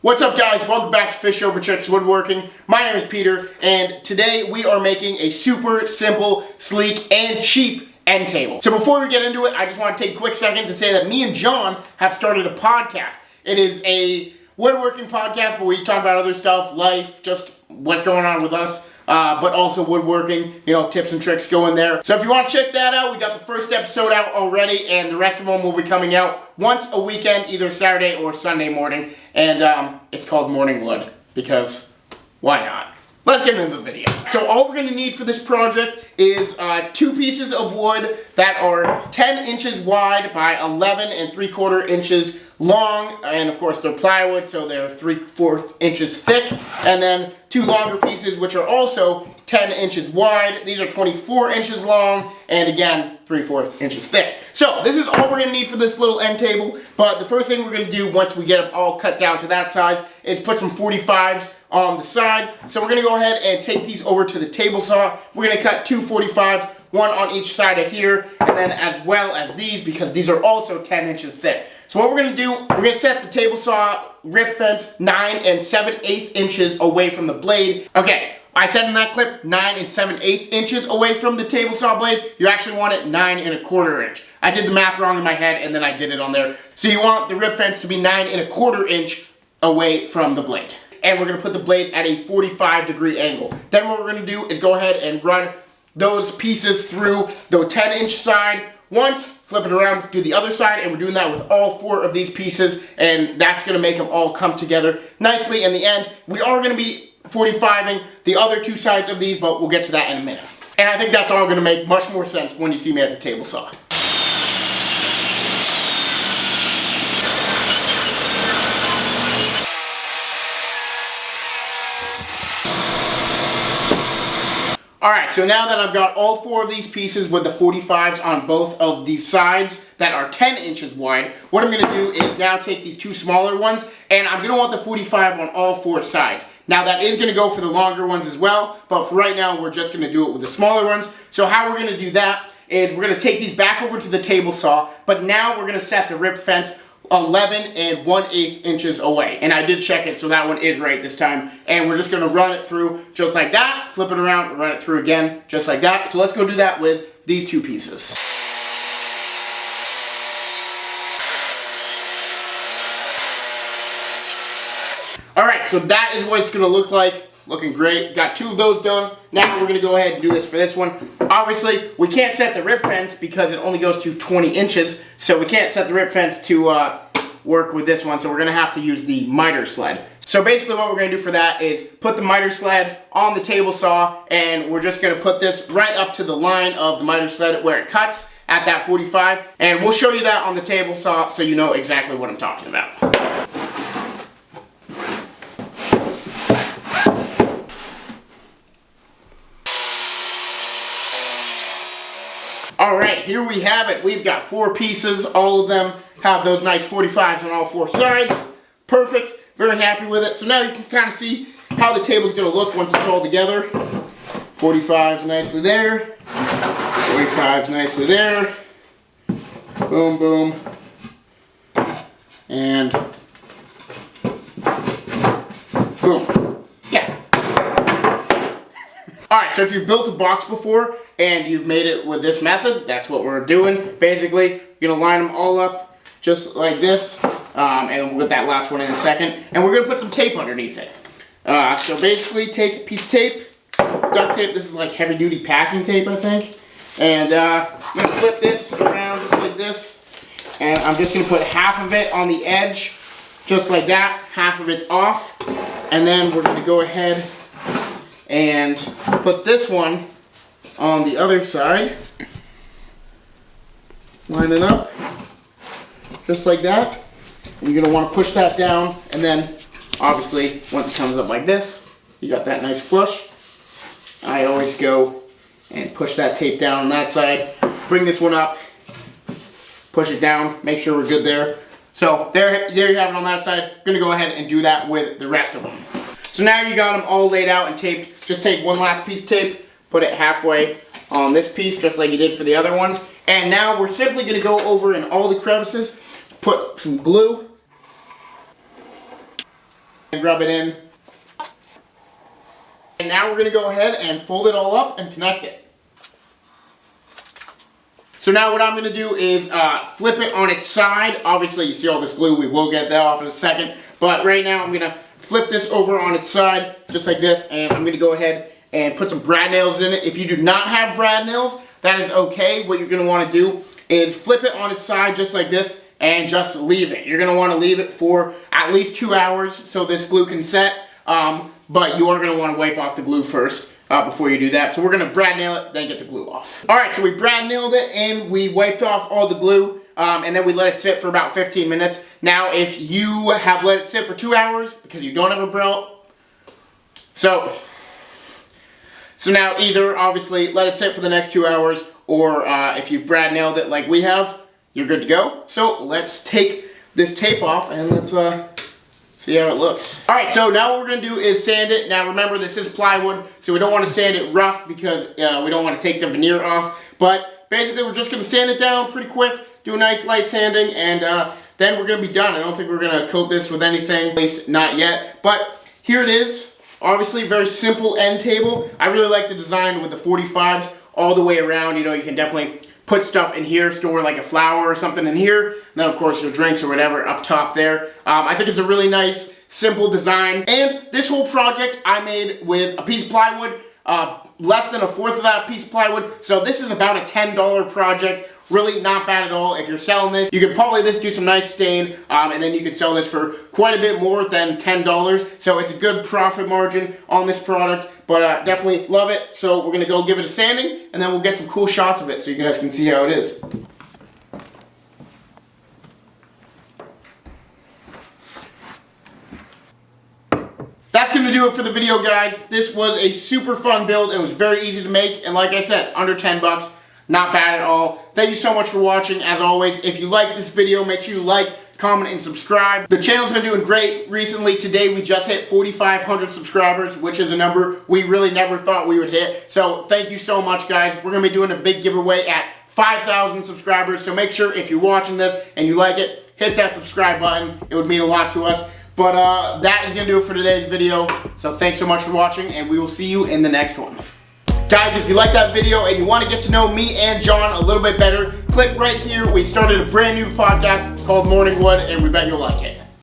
What's up, guys? Welcome back to Fish Over Chicks Woodworking. My name is Peter, and today we are making a super simple, sleek, and cheap end table. So before we get into it, I just want to take a quick second to say that me and John have started a podcast. It is a woodworking podcast, but we talk about other stuff, life, just what's going on with us, but also woodworking, tips and tricks go in there. So if you want to check that out, we got the first episode out already, and the rest of them will be coming out once a weekend, either Saturday or Sunday morning, and it's called Morning Wood, because why not? Let's get into the video. So all we're going to need for this project is 2 pieces of wood that are 10 inches wide by 11 3/4 inches long, and of course they're plywood, so they're 3/4 inches thick, and then 2 longer pieces which are also 10 inches wide. These are 24 inches long, and again 3/4 inches thick. So this is all we're going to need for this little end table, but the first thing we're going to do once we get them all cut down to that size is put some 45s on the side. So we're going to go ahead and take these over to the table saw. We're going to cut 2 45s, one on each side of here, and then as well as these, because these are also 10 inches thick. So what we're going to do, we're going to set the table saw rip fence 9 7/8 inches away from the blade. Okay, I said in that clip 9 7/8 inches away from the table saw blade. You actually want it 9 1/4 inch. I did the math wrong in my head and then I did it on there. So you want the rip fence to be 9 1/4 inch away from the blade. And we're going to put the blade at a 45-degree angle. Then what we're going to do is go ahead and run those pieces through the 10-inch side once, flip it around, do the other side, and we're doing that with all 4 of these pieces, and that's going to make them all come together nicely in the end. We are going to be 45ing the other 2 sides of these, but we'll get to that in a minute. And I think that's all going to make much more sense when you see me at the table saw. Alright, so now that I've got all 4 of these pieces with the 45s on both of these sides that are 10 inches wide, what I'm going to do is now take these 2 smaller ones, and I'm going to want the 45 on all 4 sides. Now that is going to go for the longer ones as well, but for right now we're just going to do it with the smaller ones. So how we're going to do that is we're going to take these back over to the table saw, but now we're going to set the rip fence 11 1/8 inches away, and I did check it, so that one is right this time, and we're just going to run it through just like that, flip it around, run it through again just like that. So let's go do that with these 2 pieces. Alright, so that is what it's going to look like. Looking great. Got 2 of those done. Now we're going to go ahead and do this for this one. Obviously, we can't set the rip fence because it only goes to 20 inches. So we can't set the rip fence to work with this one. So we're going to have to use the miter sled. So basically what we're going to do for that is put the miter sled on the table saw. And we're just going to put this right up to the line of the miter sled where it cuts at that 45. And we'll show you that on the table saw so you know exactly what I'm talking about. Alright, here we have it. We've got 4 pieces. All of them have those nice 45s on all 4 sides. Perfect. Very happy with it. So now you can kind of see how the table's going to look once it's all together. 45s nicely there. 45s nicely there. Boom, boom. And boom. Yeah. Alright, so if you've built a box before and you've made it with this method, that's what we're doing. Basically, you're going to line them all up just like this, and we'll get that last one in a second. And we're going to put some tape underneath it. So basically, take a piece of tape, duct tape. This is like heavy-duty packing tape, I think. And I'm going to flip this around just like this. And I'm just going to put half of it on the edge, just like that. Half of it's off. And then we're going to go ahead and put this one on the other side. Line it up just like that. And you're going to want to push that down, and then obviously once it comes up like this, you got that nice flush. I always go and push that tape down on that side, bring this one up, push it down, make sure we're good there. So there you have it on that side. Going to go ahead and do that with the rest of them. So now you got them all laid out and taped. Just take one last piece of tape, put it halfway on this piece, just like you did for the other ones. And now we're simply going to go over in all the crevices, put some glue, and rub it in. And now we're gonna go ahead and fold it all up and connect it. So now what I'm gonna do is flip it on its side. Obviously you see all this glue, we will get that off in a second. But right now I'm gonna flip this over on its side, just like this, and I'm gonna go ahead and put some brad nails in it. If you do not have brad nails, that is okay. What you're gonna wanna do is flip it on its side just like this and just leave it. You're gonna wanna leave it for at least 2 hours so this glue can set, but you are gonna wanna wipe off the glue first before you do that. So we're gonna brad nail it, then get the glue off. All right, so we brad nailed it and we wiped off all the glue, and then we let it sit for about 15 minutes. Now, if you have let it sit for 2 hours because you don't have a belt, so now either obviously let it sit for the next 2 hours, or if you've brad nailed it like we have, you're good to go. So let's take this tape off and let's see how it looks. All right, so now what we're gonna do is sand it. Now remember, this is plywood, so we don't wanna sand it rough because we don't wanna take the veneer off. But basically, we're just gonna sand it down pretty quick, do a nice light sanding, and then we're gonna be done. I don't think we're gonna coat this with anything, at least not yet. But here it is. Obviously, very simple end table. I really like the design with the 45s all the way around. You know, you can definitely put stuff in here, store like a flower or something in here, and then of course your drinks or whatever up top there. I think it's a really nice, simple design. And this whole project I made with a piece of plywood, less than a fourth of that piece of plywood. So this is about a $10 project. Really not bad at all. If you're selling this, you could poly this, do some nice stain, and then you could sell this for quite a bit more than $10. So it's a good profit margin on this product, but definitely love it. So we're gonna go give it a sanding, and then we'll get some cool shots of it so you guys can see how it is. That's going to do it for the video, guys. This was a super fun build. It was very easy to make, and like I said, under 10 bucks. Not bad at all. Thank you so much for watching. As always, if you like this video, make sure you like, comment, and subscribe. The channel's been doing great recently. Today, we just hit 4,500 subscribers, which is a number we really never thought we would hit. So thank you so much, guys. We're going to be doing a big giveaway at 5,000 subscribers. So make sure if you're watching this and you like it, hit that subscribe button. It would mean a lot to us. But that is going to do it for today's video. So thanks so much for watching, and we will see you in the next one. Guys, if you like that video and you want to get to know me and John a little bit better, click right here. We started a brand new podcast called Morning Wood, and we bet you'll like it.